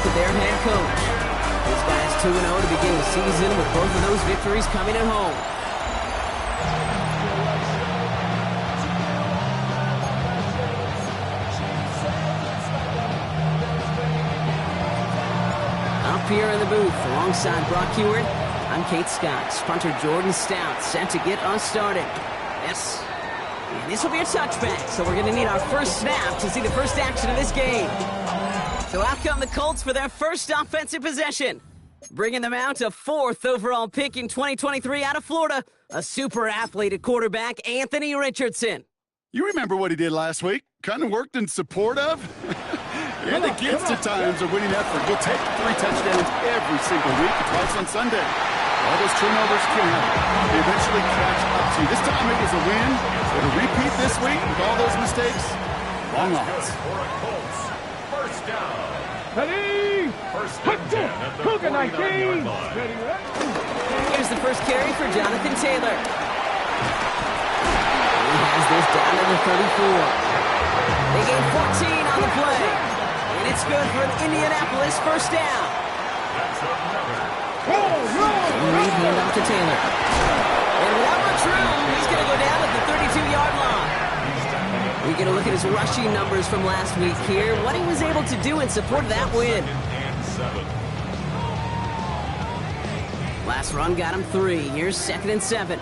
look at their head coach. This guy's 2-0 to begin the season with both of those victories coming at home. Up here in the booth, alongside Brock Hewitt, I'm Kate Scott. Punter Jordan Stout set to get us started. Yes. And this will be a touchback, so we're going to need our first snap to see the first action of this game. So out come the Colts for their first offensive possession. Bringing them out to 4th overall pick in 2023 out of Florida, a super athlete at quarterback, Anthony Richardson. You remember what he did last week? Kind of worked in support of? And against at times a winning effort. You'll take 3 touchdowns every single week, twice on Sunday. All those turnovers can happen. They eventually catch up to you. This time it was a win. But a repeat this week with all those mistakes, long odds. First down. Ready? First and 10 at the 49-yard line. Here's the first carry for Jonathan Taylor. He has this down to the 34. They gain 14 on the play. And it's good for an Indianapolis first down. Reed hand off to Taylor. And without much room, he's going to go down at the 32-yard line. We get a look at his rushing numbers from last week here. What he was able to do in support of that win. Last run got him 3. Here's 2nd and 7.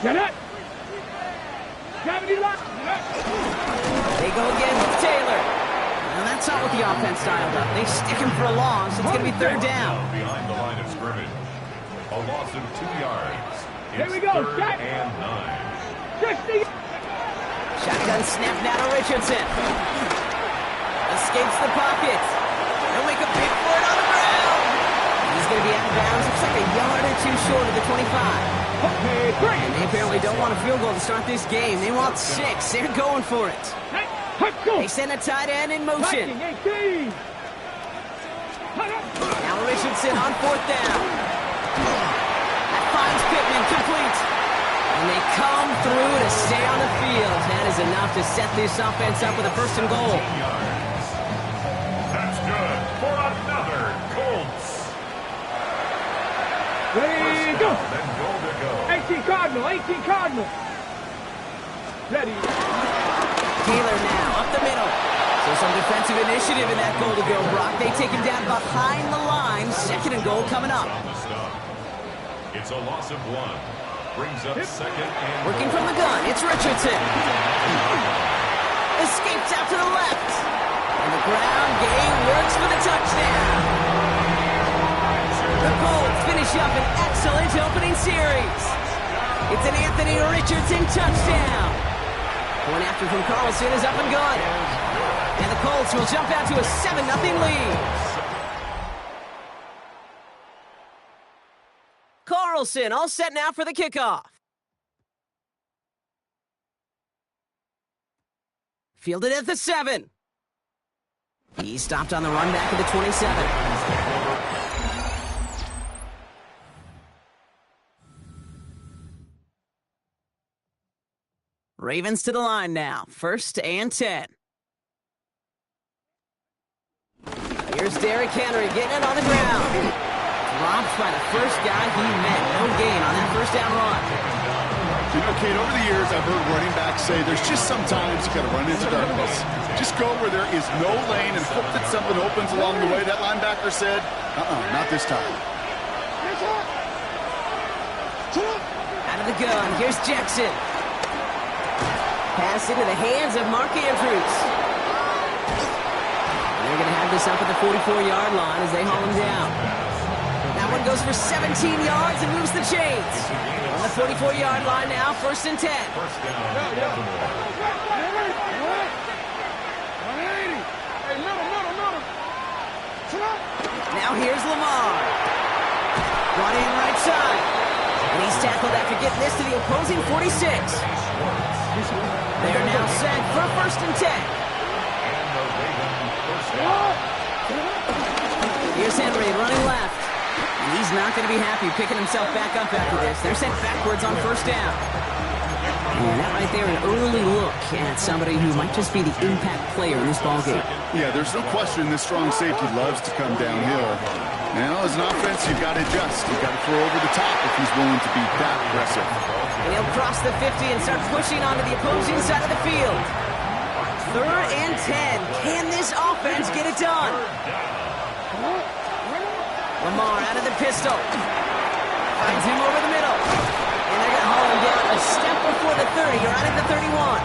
Get it! Gravity lock! They go again with Taylor. Now that's not what the offense dialed up. They stick him for a loss. It's going to be 3rd down. Behind the line of scrimmage. A loss of 2 yards. Here we go. 3rd and 9. 60. Shotgun snap now to Richardson. Escapes the pocket. He'll make a big for it on the ground. He's going to be out of bounds. Looks like a yard or 2 short of the 25. And they apparently don't want a field goal to start this game. They want 6. They're going for it. They send a tight end in motion. Now Richardson on 4th down. That finds Pittman complete. And they come through to stay on the field. That is enough to set this offense up with a 1st and goal. That's good for another Colts. Ready, go! Then goal to go. 18 Cardinal, 18 Cardinal. Ready. Taylor now up the middle. So some defensive initiative in that goal to go, Brock. They take him down behind the line. 2nd and goal coming up. On the stop. It's a loss of 1. Brings up 2nd and Working from the gun, it's Richardson. Escapes out to the left. And the ground game works for the touchdown. The Colts finish up an excellent opening series. It's an Anthony Richardson touchdown. Point after from Carlson is up and good. And the Colts will jump out to a 7-0 lead. Carlson all set now for the kickoff. Fielded at the 7. He stopped on the run back at the 27. Ravens to the line now. 1st and 10. Here's Derrick Henry getting it on the ground. Dropped by the first guy he met. No gain on that 1st down run. You know, Kate, over the years I've heard running backs say there's just sometimes you got to run into darkness. Just go where there is no lane and hope that something opens along the way. That linebacker said, not this time. Out of the gun, here's Jackson. Pass into the hands of Mark Andrews. And they're going to have this up at the 44-yard line as they haul him down. That one goes for 17 yards and moves the chains. On the 44-yard line now, 1st and 10. First down. Now here's Lamar. Brought in right side. And he's tackled after getting this to the opposing 46. They're now set for 1st and 10. Here's Henry running left. And he's not going to be happy picking himself back up after this. They're sent backwards on 1st down. And that right there, an early look at somebody who might just be the impact player in this ballgame. Yeah, there's no question this strong safety loves to come downhill. Now, as an offense, you've got to adjust. You've got to throw over the top if he's willing to be that aggressive. And he'll cross the 50 and start pushing onto the opposing side of the field. 3rd and 10. Can this offense get it done? Lamar out of the pistol. Finds him over the middle. And they're going to haul him down a step before the 30, or out at the 31.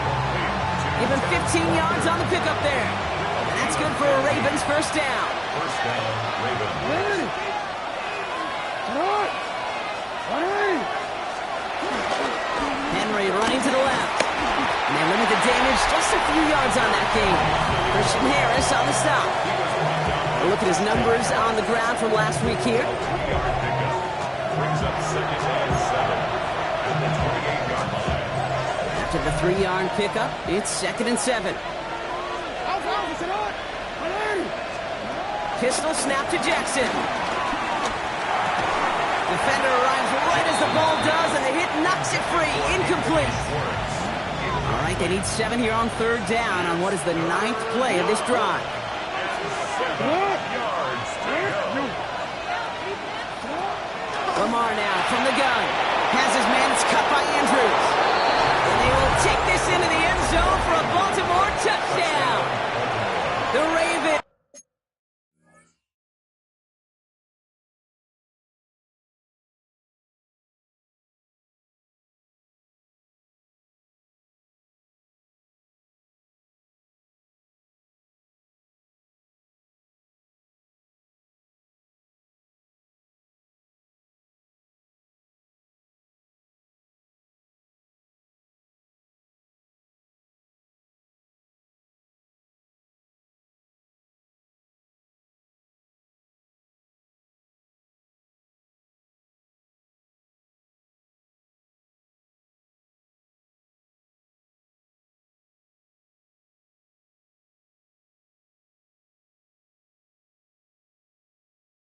Give him 15 yards on the pickup there. And that's good for a Ravens first down. First down, Ravens. Henry running to the left. And they limit the damage just a few yards on that game. Christian Harris on the stop. A look at his numbers on the ground from last week here. 3-yard pickup. Brings up 2nd and 7 at the 28-yard line. After the 3-yard pickup, it's 2nd and 7. Pistol snap to Jackson. Defender arrives right as the ball does, and the hit knocks it free. Incomplete. All right, they need 7 here on 3rd down on what is the 9th play of this drive. 7 yards to go. Lamar now from the gun. Has his man. It's cut by Andrews. And they will take this into the end zone for a Baltimore touchdown. The Ravens.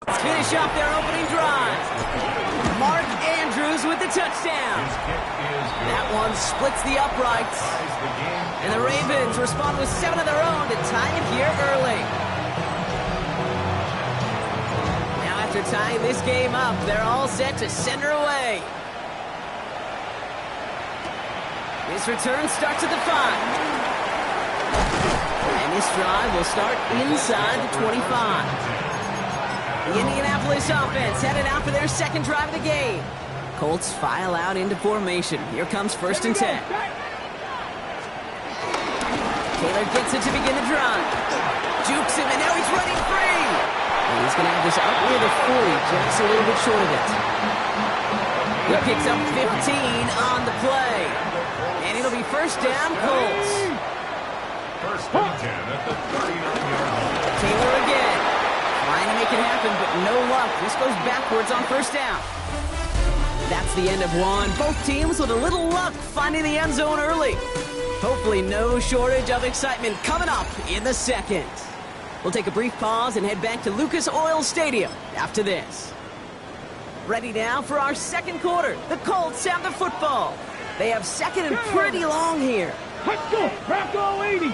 Let's finish off their opening drive. Mark Andrews with the touchdown. His kick is good. That one splits the uprights. Ties the game. And the Ravens respond with 7 of their own to tie it here early. Now after tying this game up, they're all set to send her away. This return starts at the 5. And this drive will start inside the 25. The Indianapolis offense headed out for their 2nd drive of the game. Colts file out into formation. Here comes 1st and 10. Taylor gets it to begin the drive. Jukes him, and now he's running free. And he's going to have this up near the 40, just a little bit short of it. He picks up 15 on the play. And it'll be 1st down, Colts. 1st and 10 at the 39-yard line. Taylor again. Trying to make it happen, but no luck. This goes backwards on 1st down. That's the end of one. Both teams with a little luck finding the end zone early. Hopefully no shortage of excitement coming up in the 2nd. We'll take a brief pause and head back to Lucas Oil Stadium after this. Ready now for our 2nd quarter. The Colts have the football. They have 2nd and pretty long here. Let's go. Crack all 80.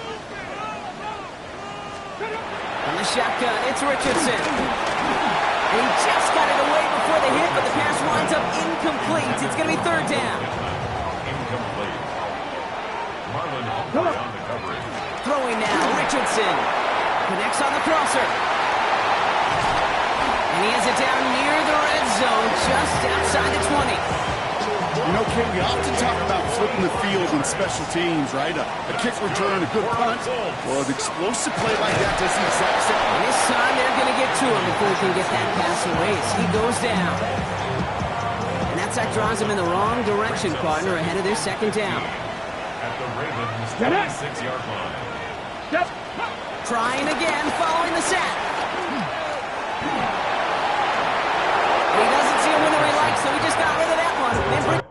On the shotgun, it's Richardson. And he just got it away before the hit, but the pass winds up incomplete. It's going to be 3rd down. Incomplete. Marlon Humphrey on the coverage. Throwing now, Richardson. Connects on the crosser. And he has it down near the red zone, just outside the 20. You know, Kate, we often talk about flipping the field in special teams, right? A kick return, a good punt. Well, an explosive play like that does the exact same. And this time they're going to get to him before he can get that pass away as he goes down. And that sack draws him in the wrong direction, partner, ahead of their 2nd down. At the Ravens' 26-yard line. Step. Trying again, following the sack. And he doesn't see a winner he likes, so he just got rid of that one. And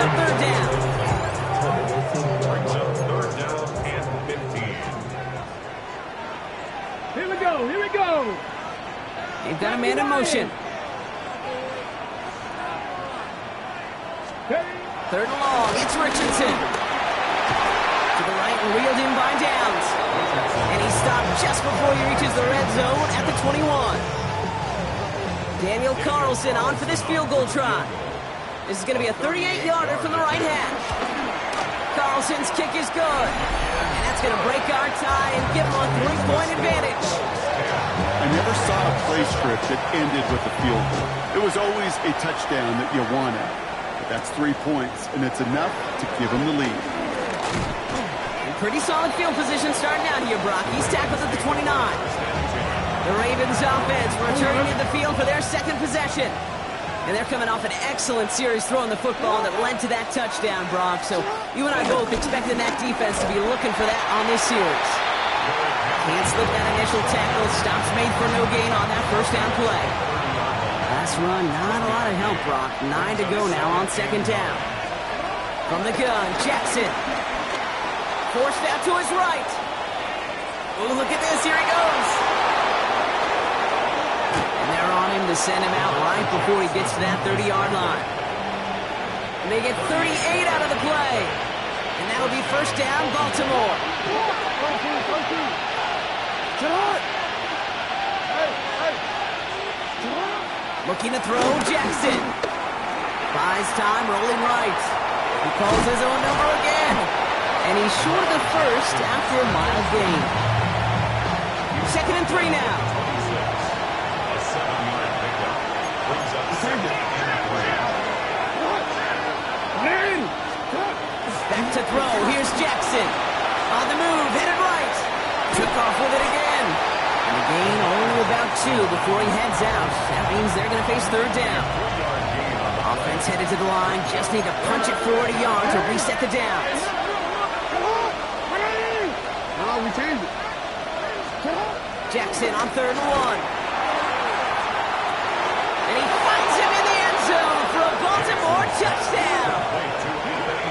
on third down. Brings up third down and 15. Here we go. Here we go. They've got a man in motion. Third and long. It's Richardson. To the right and reeled in by Downs. And he stopped just before he reaches the red zone at the 21. Daniel Carlson on for this field goal try. This is going to be a 38-yarder from the right hash. Carlson's kick is good. And that's going to break our tie and give him a 3-point advantage. I never saw a play script that ended with a field goal. It was always a touchdown that you wanted. But that's 3 points, and it's enough to give him the lead. Pretty solid field position starting out here, Brock. He's tackled at the 29. The Ravens offense returning to the field for their second possession. And they're coming off an excellent series throwing the football that led to that touchdown, Brock. So you and I both expecting that defense to be looking for that on this series. Can't slip that initial tackle. Stops made for no gain on that first down play. Last run, not a lot of help, Brock. 9 to go now on second down. From the gun, Jackson. Forced out to his right. Oh, look at this. Here he goes. And they're on him to send him out right before he gets to that 30-yard line. And they get 38 out of the play. And that'll be first down, Baltimore. Looking to throw, Jackson. Buys time, rolling right. He calls his own number again. And he's short of the first after a mild gain. 2nd and 3 now. A 7-yard pickup. Brings up second and 3. Back to throw. Here's Jackson. On the move, headed right. Took off with it again. And a gain only about 2 before he heads out. That means they're going to face third down. Offense headed to the line. Just need to punch it 40 yards to reset the downs. We changed it. Jackson on 3rd and 1. And he finds him in the end zone for a Baltimore touchdown.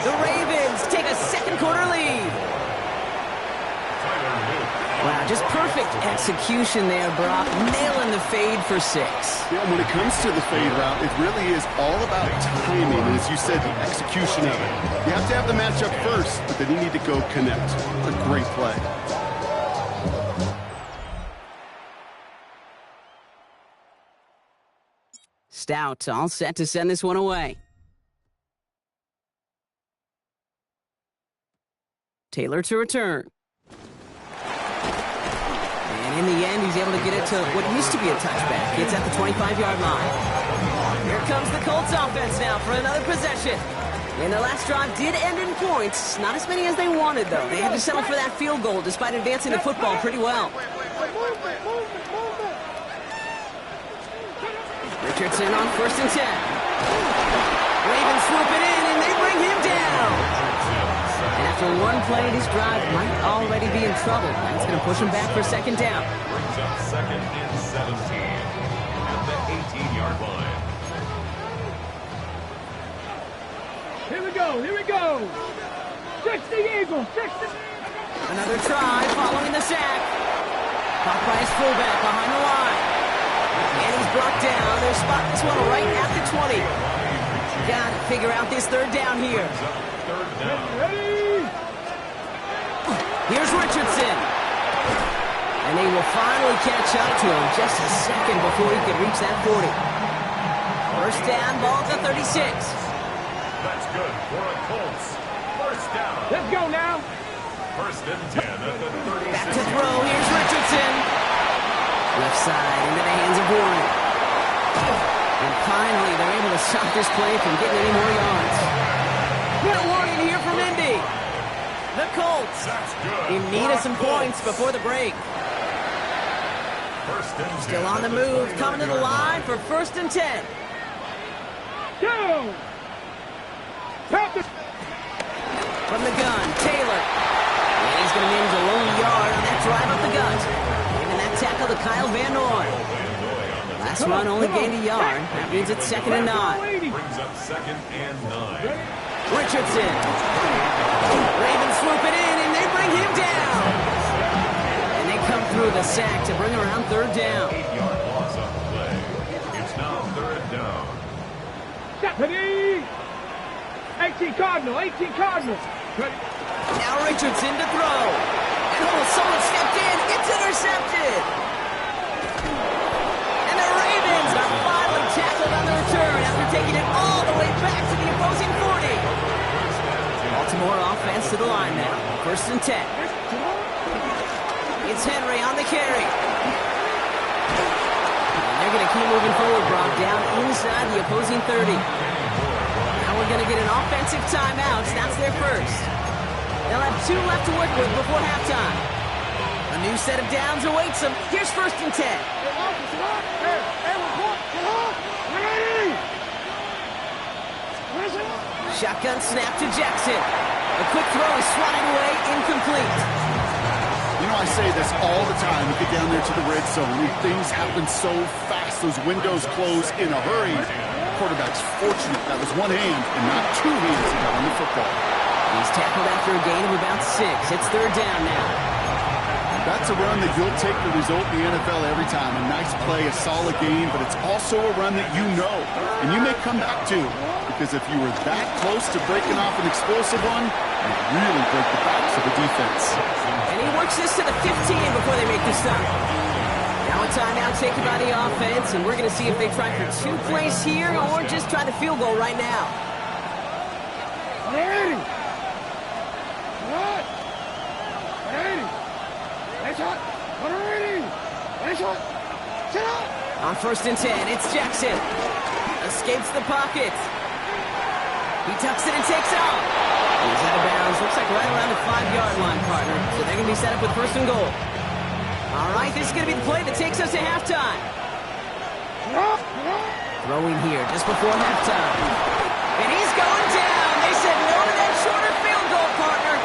The Ravens take a second quarter lead. Wow, just perfect execution there, Brock. Nailing the fade for 6. Yeah, when it comes to the fade route, it really is all about timing. And as you said, the execution of it. You have to have the matchup first, but then you need to go connect. A great play. Stout all set to send this one away. Taylor to return. And in the end, he's able to get it to what used to be a touchback. It's at the 25-yard line. Here comes the Colts offense now for another possession. And their last drive did end in points. Not as many as they wanted, though. They had to settle for that field goal despite advancing the football pretty well. Richardson on 1st and 10. Ravens swoop it in, and they bring him down. And after one play, this drive might already be in trouble. That's going to push him back for second down. Brings up 2nd and 17 at the 18-yard line. Here we go. Here we go. 60 Eagles. 60. Another try following the sack. Caught by his fullback behind the line. And he's brought down. They'll spot this one right at the 20. Got to figure out this third down here. Here's Richardson. And they will finally catch up to him just a second before he could reach that 40. First down, ball at the 36. That's good for a Colts. First down. Let's go now. 1st and 10 at the 36. Back to throw. Here's Richardson. Left side into the hands of Warren. And finally, they're able to stop this play from getting any more yards. Good warning here from Indy. The Colts in need of some points before the break. Still on the move, coming to the line for 1st and 10. Go. From the gun, Taylor. And he's going to manage a lone yard on that drive up the gut. Giving that tackle to Kyle Van Noy. Last run only gained a yard. That means it's 2nd and 9. Brings up 2nd and 9. Richardson. Ravens swoop it in, and they bring him down. And they come through the sack to bring around third down. 8-yard loss on the play. It's now third down. Ready? 18 Cardinal, 18 Cardinal. Ready? Now Richardson to throw. And someone stepped in. It's intercepted. And the Ravens are finally tackled on the return after taking it all the way back to the opposing 40. Baltimore offense to the line now. 1st and 10. It's Henry on the carry. And they're going to keep moving forward, Brock, down inside the opposing 30. Now we're going to get an offensive timeout. That's their first. They'll have 2 left to work with before halftime. A new set of downs awaits them. Here's 1st and 10. Shotgun snap to Jackson. A quick throw is swatted away, incomplete. You know, I say this all the time. You get down there to the red zone, and things happen so fast. Those windows close in a hurry. Quarterback's fortunate that was one hand and not 2 hands he got on the football. He's tackled after a gain of about 6. It's third down now. That's a run that you'll take the result in the NFL every time. A nice play, a solid game, but it's also a run that you know, and you may come back to, because if you were that close to breaking off an explosive one, you'd really break the backs of the defense. And he works this to the 15 before they make the stop. Now a timeout taken by the offense, and we're going to see if they try for 2 plays here or just try the field goal right now. Ready? What? Ready? Nice shot. Ready? Nice shot. Sit up. On 1st and 10, it's Jackson. Escapes the pocket. He tucks it and takes off. He's out of bounds. Looks like right around the 5-yard line, partner. So they're going to be set up with 1st and goal. All right, this is going to be the play that takes us to halftime. Throwing here just before halftime. And he's going down. They said no to that shorter field goal, partner.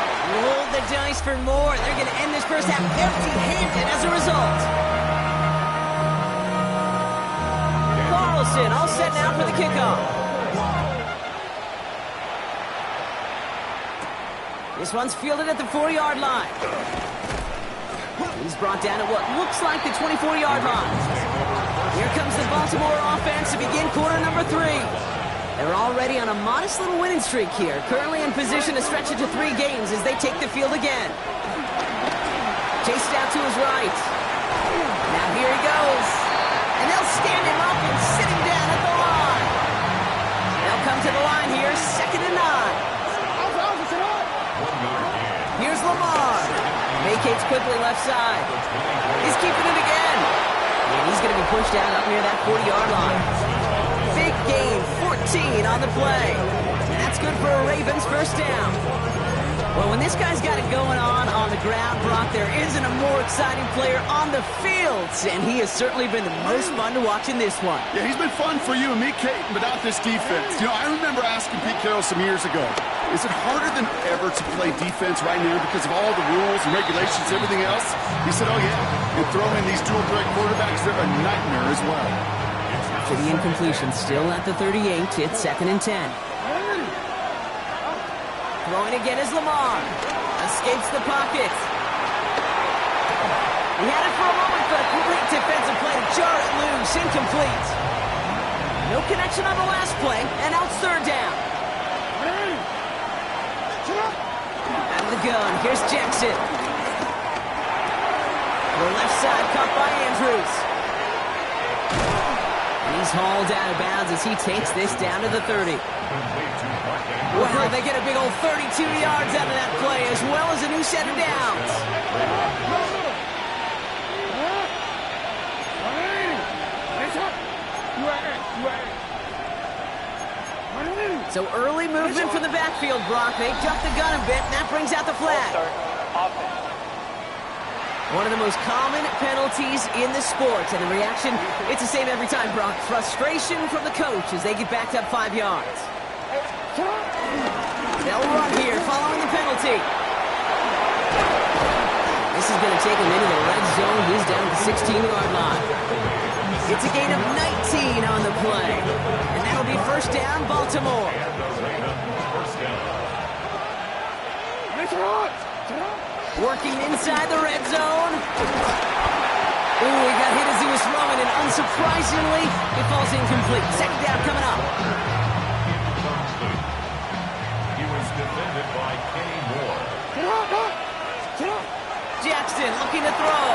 Roll the dice for more. They're going to end this first half empty-handed as a result. Carlson all set now for the kickoff. This one's fielded at the 4-yard line. He's brought down at what looks like the 24-yard line. Here comes the Baltimore offense to begin quarter number 3. They're already on a modest little winning streak here, currently in position to stretch it to 3 games as they take the field again. Chased out to his right. Now here he goes. And they'll stand him up and sit him down at the line. They'll come to the line here, 2nd and 9. Here's Lamar. Vacates quickly left side. He's keeping it again. And he's going to be pushed out up near that 40-yard line. Big gain, 14 on the play. And that's good for a Ravens first down. Well, when this guy's got it going on the ground, Brock, there isn't a more exciting player on the field. And he has certainly been the most fun to watch in this one. Yeah, he's been fun for you and me, Kate, but not this defense. You know, I remember asking Pete Carroll some years ago, is it harder than ever to play defense right now because of all the rules and regulations, everything else? He said, oh yeah, and throwing in these dual threat quarterbacks, they're a nightmare as well. After the incompletion, still at the 38, it's 2nd and 10. Throwing again is Lamar. Escapes the pocket. He had it for a moment, but a complete defensive play to jar it loose. Incomplete. No connection on the last play, and now it's 3rd down. Out of the gun, here's Jackson. The left side caught by Andrews. And he's hauled out of bounds as he takes this down to the 30. Wow, they get a big old 32 yards out of that play, as well as a new set of downs. So early movement from the backfield, Brock. They jumped the gun a bit, and that brings out the flag. One of the most common penalties in the sport, and the reaction, it's the same every time, Brock. Frustration from the coach as they get backed up 5 yards. They'll run here following the penalty. This is going to take him into the red zone. He's down at the 16-yard line. It's a gain of 19 on the play. And that'll be first down, Baltimore. And the Ravens first down. Working inside the red zone. Ooh, he got hit as he was throwing, and unsurprisingly, it falls incomplete. Second down coming up. He was defended by Kenny Moore. Jackson looking to throw.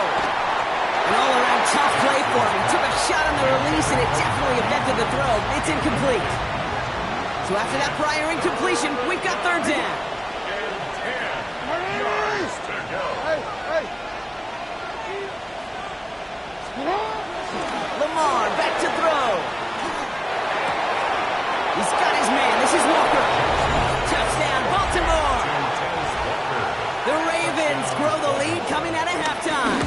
An all-around tough play for him. He took a shot on the release, and it definitely affected the throw. It's incomplete. So after that prior incompletion, we've got third down. And 10 yards to go. Lamar back to throw. He's got his man. This is Walker. Touchdown, Baltimore. The Ravens grow the lead coming out of halftime.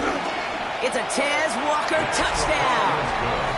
It's a Tez Walker touchdown.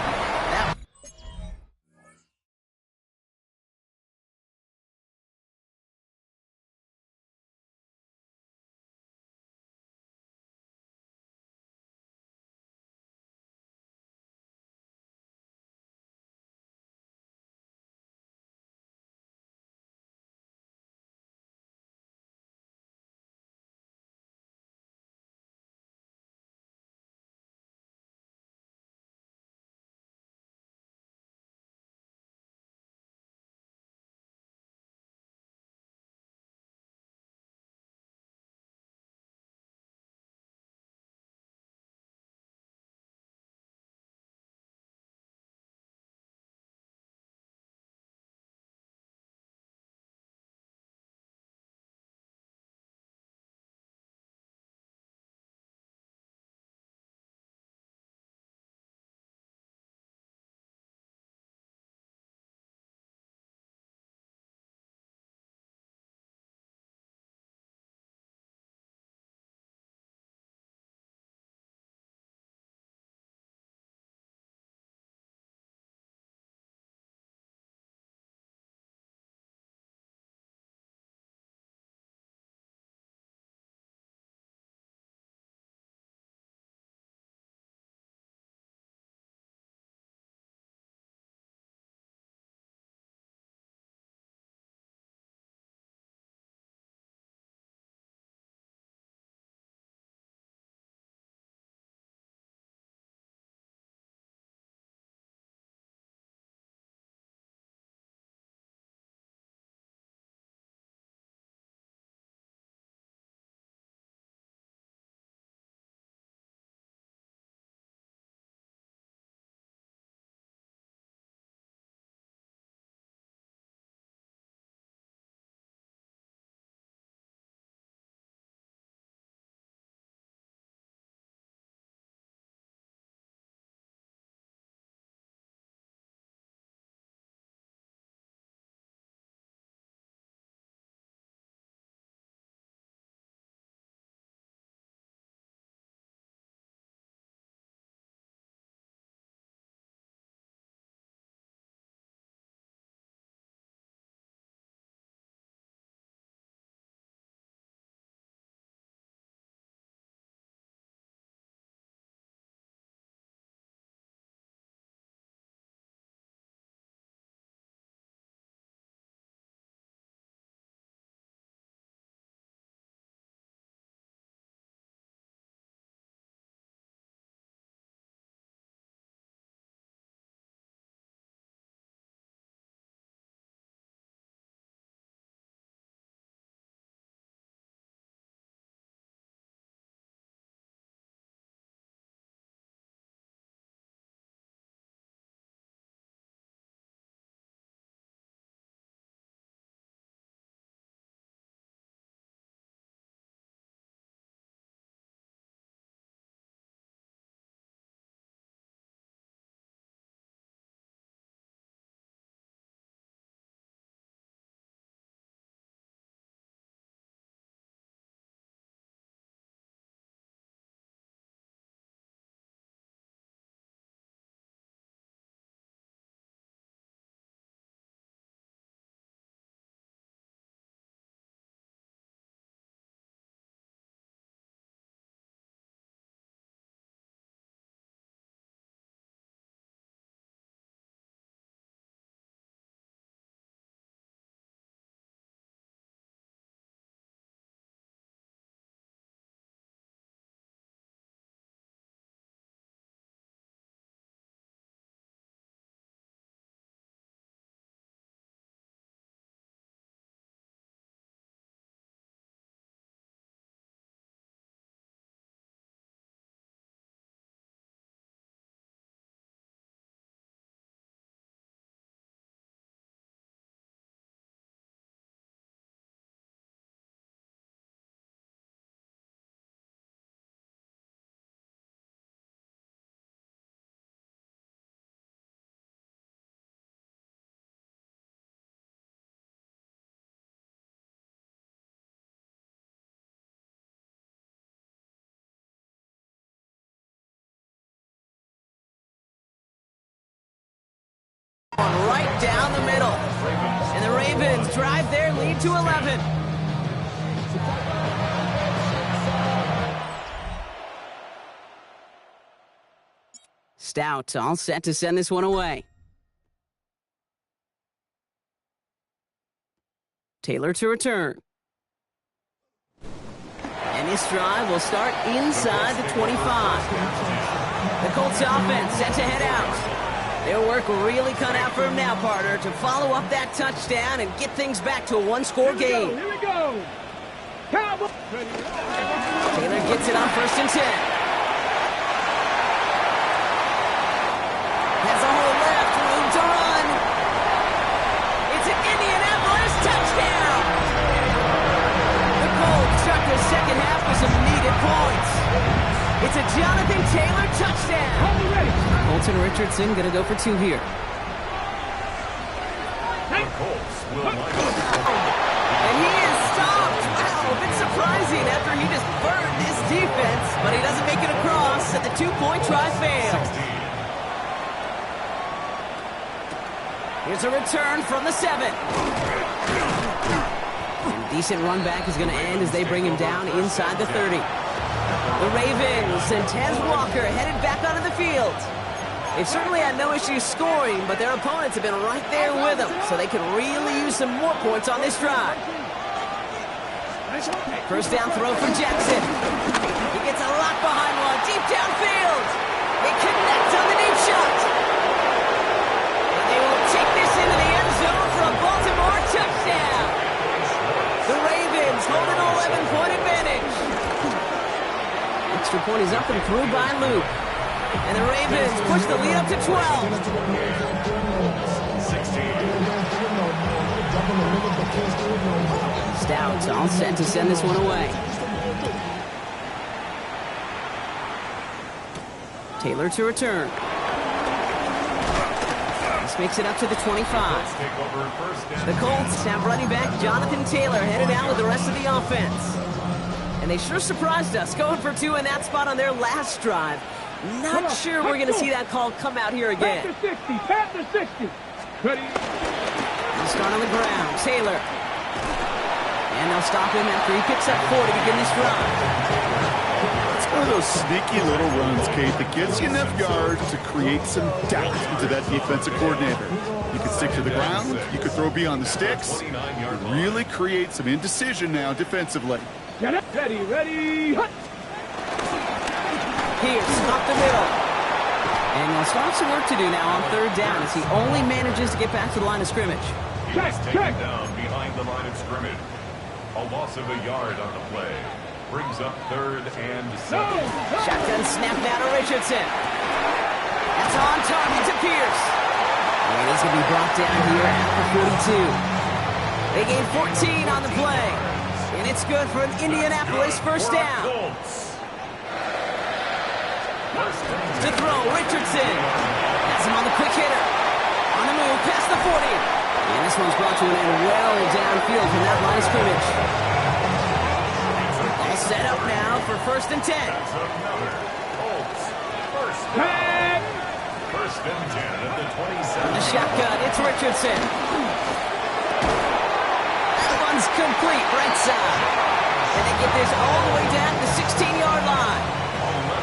Right down the middle. And the Ravens drive their lead to 11. Stout all set to send this one away. Taylor to return. And this drive will start inside the 25. The Colts offense set to head out. Their work really cut out for him now, partner, to follow up that touchdown and get things back to a one-score game. Here we go. Cowboy. Taylor gets it on 1st and 10. Has a hole left, room to run. It's an Indianapolis touchdown. The Colts start the second half with some needed points. It's a Jonathan Taylor touchdown. Colton Richardson going to go for 2 here. The Colts will line up. And he is stopped. Wow, a bit surprising after he just burned his defense, but he doesn't make it across, and the 2-point try fails. Here's a return from the 7. And decent run back is going to end as they bring him down inside the 30. The Ravens and Tez Walker headed back onto the field. They've certainly had no issues scoring, but their opponents have been right there with them, so they can really use some more points on this drive. First down throw from Jackson. He gets a lot behind one, deep downfield. They connect on the deep shot. And they will take this into the end zone for a Baltimore touchdown. The Ravens hold an 11-point advantage. Extra point is up and through by Luke. And the Ravens push the lead up to 12. 16. Stouts all set to send this one away. Taylor to return. This makes it up to the 25. The Colts have running back Jonathan Taylor headed out with the rest of the offense. And they sure surprised us going for 2 in that spot on their last drive. Not sure we're going to see that call come out here again. Pat the 60. Pat the 60. Ready. He'll start on the ground. Taylor. And they'll stop him after he picks up 4 to begin this drive. It's one of those sneaky little runs, Kate, that gets you enough yards to create some doubt into that defensive coordinator. You can stick to the ground. You could throw beyond the sticks. Really create some indecision now defensively. Get up. Ready. Ready. Hut. Pierce up the middle. And they'll start some work to do now on 3rd down as he only manages to get back to the line of scrimmage. He's taken down behind the line of scrimmage. A loss of a yard on the play. Brings up 3rd and 7. Shotgun snap now to Richardson. That's on target to Pierce. And he's going to be brought down here at the 42. They gain 14 on the play. And it's good for an Indianapolis first down. To throw, Richardson. Has him on the quick hitter. On the move, past the 40. And this one's brought to an end well downfield from that line of scrimmage. All set up now for 1st and 10. First and 10 at the 27. The shotgun, it's Richardson. That one's complete, right side. And they get this all the way down to the 16-yard line.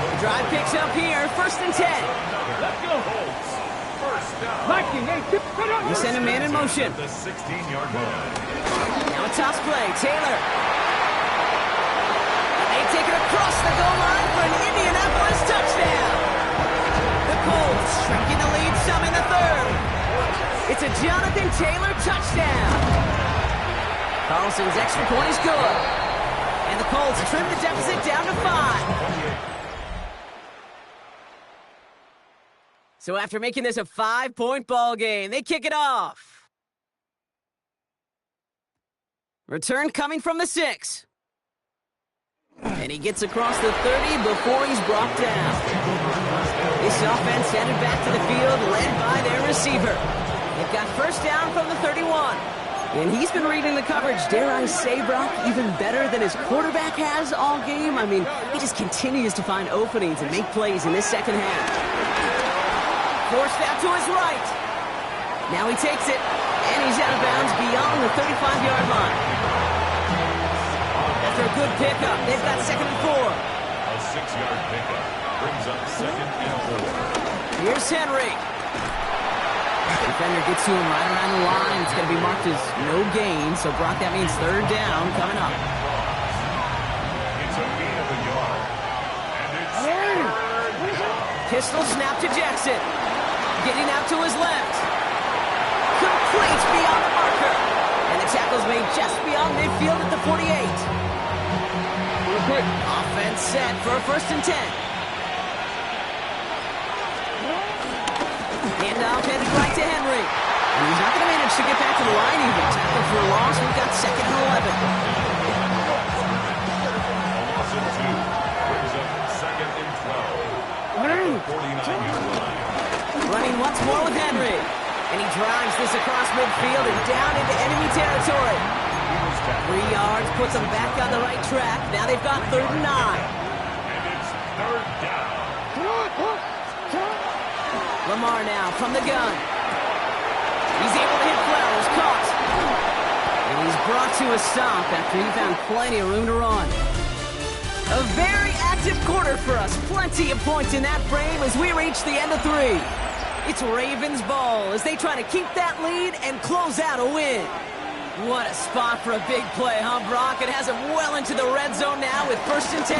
The drive picks up here, 1st and 10. Let's go. First down. Viking. You send a man in motion. The 16-yard line. Now a toss play, Taylor. And they take it across the goal line for an Indianapolis touchdown. The Colts shrinking the lead some in the 3rd. It's a Jonathan Taylor touchdown. Carlson's extra point is good. And the Colts trim the deficit down to 5. So after making this a 5-point ball game, they kick it off. Return coming from the 6. And he gets across the 30 before he's brought down. This offense headed back to the field, led by their receiver. They've got first down from the 31. And he's been reading the coverage, dare I say, Brock, even better than his quarterback has all game. I mean, he just continues to find openings and make plays in this second half. Forced out to his right. Now he takes it, and he's out of bounds beyond the 35-yard line. After a good pickup, they've got 2nd and 4. A 6-yard pickup brings up 2nd and 4. Here's Henry. Defender gets to him right around the line. It's going to be marked as no gain, so Brock, that means 3rd down coming up. It's a gain of a yard. And it's 3rd down. Pistol snap to Jackson. Getting out to his left. Complete beyond the marker. And the tackle's made just beyond midfield at the 48. Offense set for a 1st and 10. Handoff headed right to Henry. And he's not going to manage to get back to the line even. Tackle for a loss. We've got 2nd and 11. A loss of 2 brings up 2nd and 12. 49-yard line. Running once more with Henry. And he drives this across midfield and down into enemy territory. 3 yards puts them back on the right track. Now they've got 3rd and 9. And it's 3rd down. Lamar now from the gun. He's able to hit Flowers, caught. And he's brought to a stop after he found plenty of room to run. A very active quarter for us. Plenty of points in that frame as we reach the end of 3. It's Ravens ball as they try to keep that lead and close out a win. What a spot for a big play, huh, Brock? It has him well into the red zone now with 1st and 10.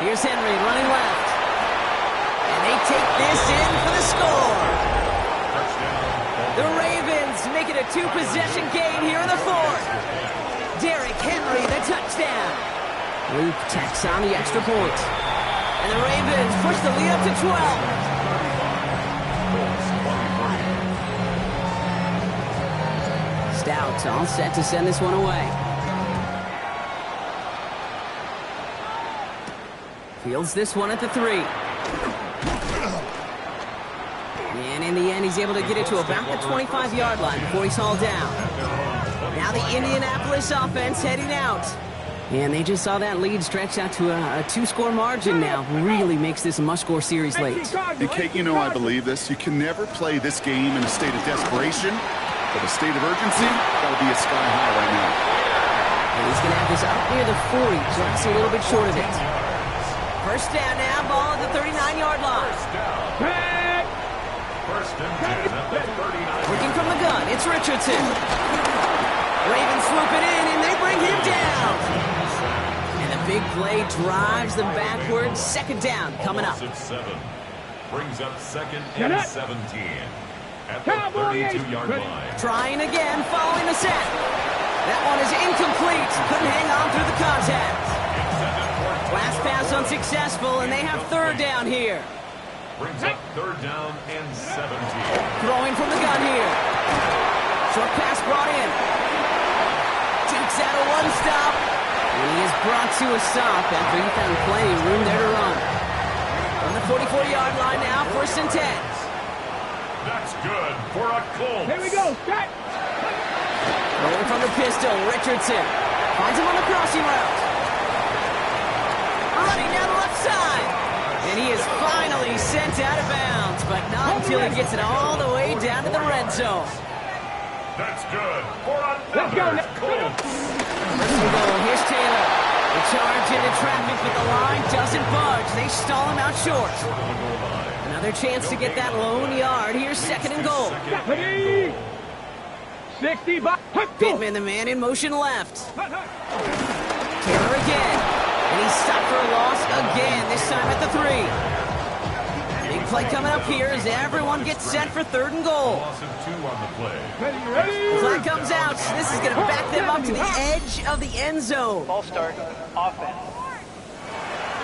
Here's Henry running left. And they take this in for the score. The Ravens make it a 2-possession game here in the 4th. Derrick Henry, the touchdown. Luke tacks on the extra point. And the Ravens push the lead up to 12. Stout all set to send this one away. Fields this one at the 3. And in the end, he's able to get it to about the 25-yard line before he's hauled down. Now the Indianapolis offense heading out. And they just saw that lead stretch out to a 2-score margin now. Really makes this a must-score series late. And Kate, you know I believe this. You can never play this game in a state of desperation. But a state of urgency, that'll be a sky high right now. And he's going to have this up near the 40, just a little bit short of it. 1st down now, ball at the 39-yard line. First and 10 at the 39. Looking from the gun, it's Richardson. Ravens swoop it in, and they bring him down. And the big play drives them backwards. 2nd down coming up. A loss of 7 brings up 2nd and 17. At the 32-yard line. Trying again, following the set. That one is incomplete. Couldn't hang on through the contact. Last pass unsuccessful, and they have 3rd down here. Brings up 3rd down and 17. Throwing from the gun here. Short pass brought in. Jukes out a one-stop. And he is brought to a stop after he found plenty of room there to run. From the 44-yard line now, 1st and 10. That's good for a Colts. Here we go. Set. Rolling from the pistol, Richardson finds him on the crossing route. Running down the left side. And he is finally sent out of bounds, but not until he gets it all the way down to the red zone. That's good for another Colts. First and goal, here's Taylor. The charge into traffic, but the line doesn't budge. They stall him out short. Another chance to get that lone yard. Here's 2nd and goal. 60 by Pittman, the man in motion left. Taylor again. And he's stopped for a loss again, this time at the 3. Big play coming up here as everyone gets set for 3rd and goal. Loss of 2 on the play. Flag comes out. This is going to back them up to the edge of the end zone. Ball start, offense.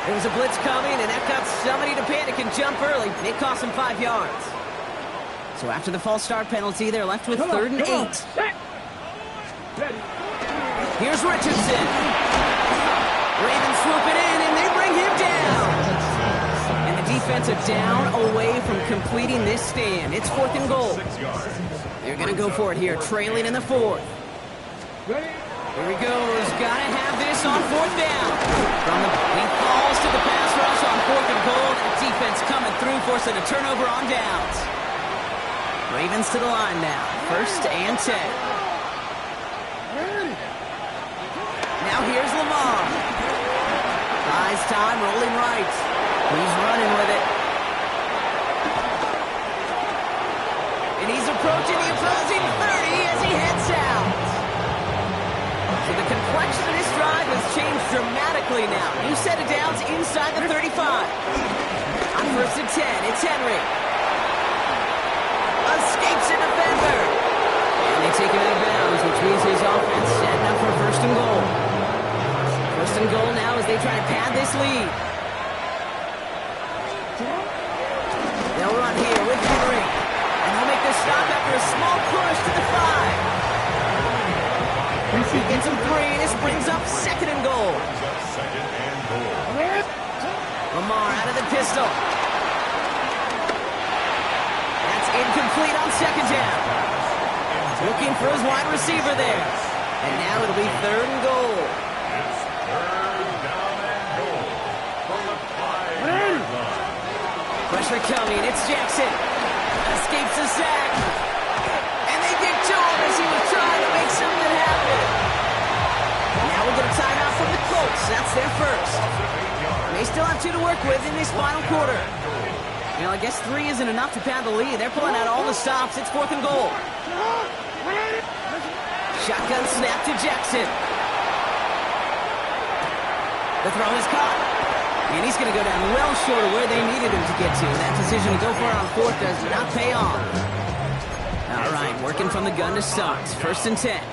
There was a blitz coming, and that got somebody to panic and jump early. It cost them 5 yards. So after the false start penalty, they're left with 3rd and 8. Here's Richardson. Ravens swoop it in, and they bring him down. And the defense are down away from completing this stand. It's 4th and goal. 6 yards. They're going to go for it here, trailing in the 4th. Here he goes. Got to have this on 4th down. He falls to the pass rush on 4th and goal. That defense coming through, forcing a turnover on downs. Ravens to the line now. 1st and 10. Now here's Lamar. Buys time, rolling right. He's running with it. And he's approaching the opposing 30 as he heads out. So the complexion of this drive has changed dramatically now. New set of downs inside the 35. On 1st and 10, it's Henry. Escapes a defender. And they take him out of bounds, which means his offense setting up for 1st and goal. 1st and goal now as they try to pad this lead. They'll run here with Henry. And they'll make the stop after a small push to the 5. He gets him 3. This brings up 2nd and goal. Lamar out of the pistol. That's incomplete on 2nd down. Looking for his wide receiver there. And now it'll be 3rd and goal. It's 3rd down and goal from the 5-yard line. Pressure coming. It's Jackson. Escapes the sack. And they get to him as he was trying to make something happen. Now we'll get a timeout from the Colts. That's their 1st. They still have 2 to work with in this final quarter. Well, I guess 3 isn't enough to pad the lead. They're pulling out all the stops. It's 4th and goal. Shotgun snap to Jackson. The throw is caught. And he's going to go down well short of where they needed him to get to. That decision to go for it on 4th does not pay off. All right, working from the gun to start. 1st and 10.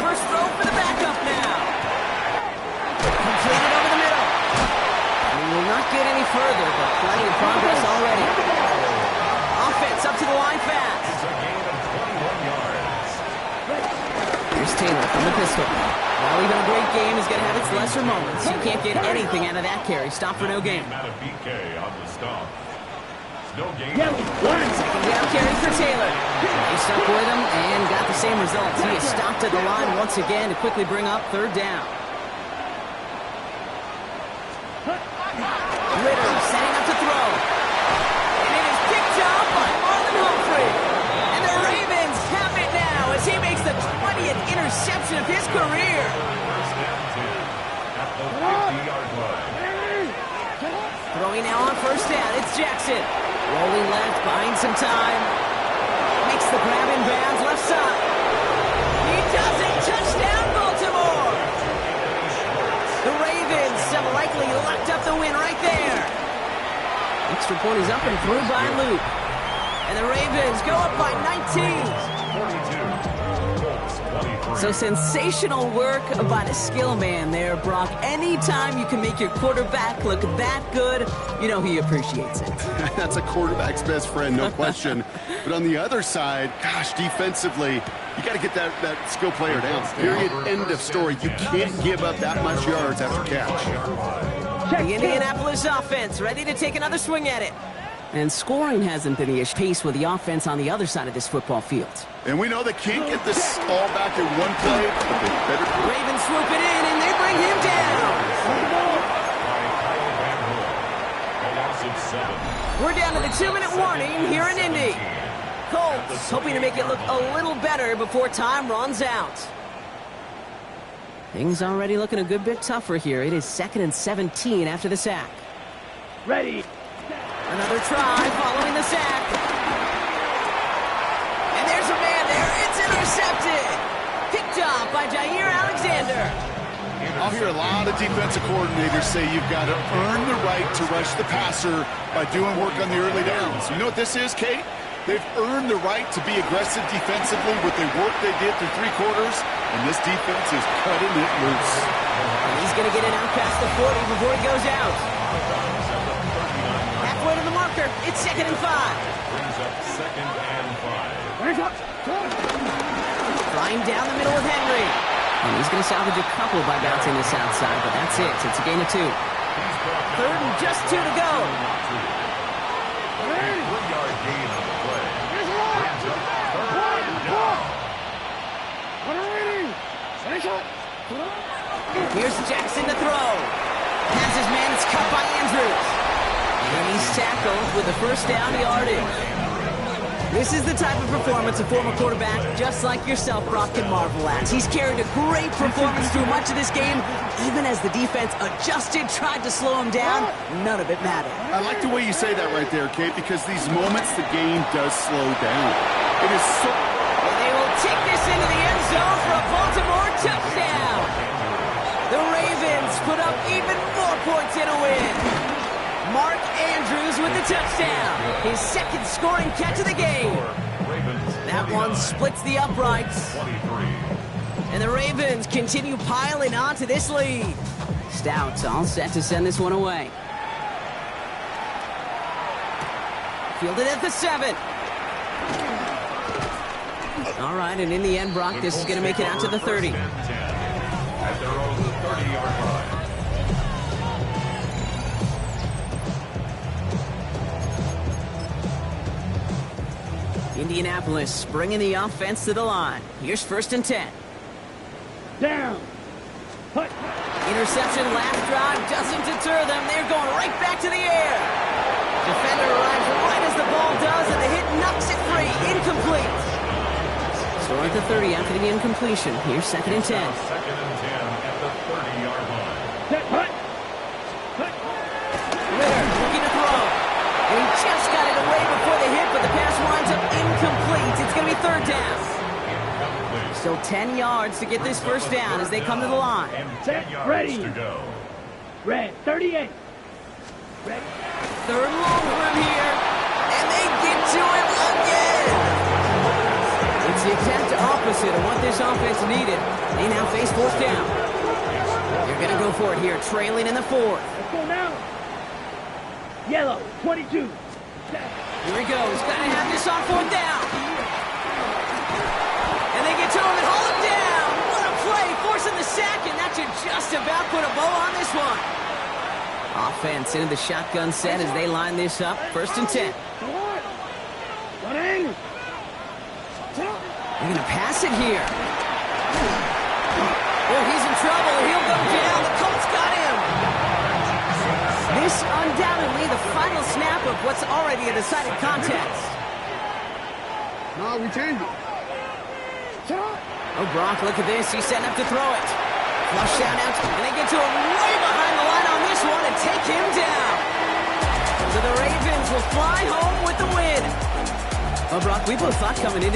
First throw for the backup now. Completed over the middle. We will not get any further, but plenty of progress already. Offense up to the line fast. It's a gain of 21 yards. Here's Taylor from the pistol. Well, even a great game is going to have its lesser moments. You can't get anything out of that carry. Stop for no gain. Out of BK on the stop. No gain. Second down carry for Taylor. He stuck with him and got the same results. He is stopped at the line once again to quickly bring up 3rd down. Ritter setting up to throw. And it is picked up by Marlon Humphrey. And the Ravens have it now as he makes the 20th interception of his career. 1st and 10 at the 50-yard line. Throwing now on 1st down, it's Jackson. Rolling left, buying some time. Makes the grab in bounds, left side. He does it! Touchdown, Baltimore! The Ravens have likely locked up the win right there. Extra point is up and through by Luke. And the Ravens go up by 19. 42. Colts 23. So sensational work by the skill man there, Brock. Anytime you can make your quarterback look that good, you know he appreciates it. That's a quarterback's best friend, no question. But on the other side, gosh, defensively, you got to get that skill player down. Period. End of story. You can't give up that much yards after catch. The Indianapolis offense ready to take another swing at it. And scoring hasn't been the pace with the offense on the other side of this football field. And we know they can't get this all back in one play, but they better. Ravens swoop it in, and they bring him down. A loss of 7. We're down to the 2-minute warning here in Indy. Colts hoping to make it look a little better before time runs out. Things already looking a good bit tougher here. It is 2nd and 17 after the sack. Ready. Another try following the sack. And there's a man there. It's intercepted. Picked up by Jair Alexander. I'll hear a lot of defensive coordinators say you've got to earn the right to rush the passer by doing work on the early downs. You know what this is, Kate? They've earned the right to be aggressive defensively with the work they did through 3 quarters, and this defense is cutting it loose. And he's going to get it out past the 40 before he goes out. Halfway to the marker. It's 2nd and 5. Brings up 2nd and 5. Flying down the middle with Henry. And he's going to salvage a couple by bouncing this outside, but that's it. It's a gain of 2. 3rd and just 2 to go. 1-yard gain on the play. Brings up 3rd down. Here's Jackson to throw. Has his man, it's cut by Andrews. And he's tackled Bengals with the first down yardage. This is the type of performance a former quarterback, just like yourself, Brock, can marvel at. He's carried a great performance through much of this game. Even as the defense adjusted, tried to slow him down, none of it mattered. I like the way you say that right there, Kate, because these moments the game does slow down. It is so... And they will take this into the end zone for a Baltimore touchdown. The Ravens put up even more points in a win. Mark Andrews with the touchdown. His second scoring catch of the game. That one splits the uprights. And the Ravens continue piling onto this lead. Stouts all set to send this one away. Fielded at the 7. All right, and in the end, Brock, this is going to make it out to the 30. At their own 30-yard line. Indianapolis bringing the offense to the line. Here's 1st and 10. Down. Hut. Interception last drive doesn't deter them. They're going right back to the air. Defender arrives right as the ball does, and the hit knocks it free. Incomplete. Store at the 30 after the incompletion. Here's 2nd and 10. 2nd and 10 at the 30-yard line. Set. Hut. Hut. Ritter looking to throw. And he just got it away before the hit, but the pass winds up incomplete. It's going to be 3rd down. Still 10 yards to get this first down as they come to the line. And 10 Set. yards Ready. to go. Red. 38. Ready. 3rd long for him here. And they get to him again. It's the exact opposite of what this offense needed. They now face 4th down. They're going to go for it here, trailing in the 4th. Let's go now. Yellow. 22. Set. Here he goes. Got to have this on 4th down. And they get to him and haul him down. What a play, forcing the sack, and that should just about put a bow on this one. Offense into the shotgun set as they line this up. 1st and 10. Come on. One angle. They're going to pass it here. Oh, he's in trouble. He'll go down. The Colts got him. This undoubtedly the final snap of what's already a decided contest. No, we changed it. Oh, Brock, look at this. He's setting up to throw it. Flush down out, and they get to him way behind the line on this one and take him down. So the Ravens will fly home with the win. Oh, Brock, we both thought coming in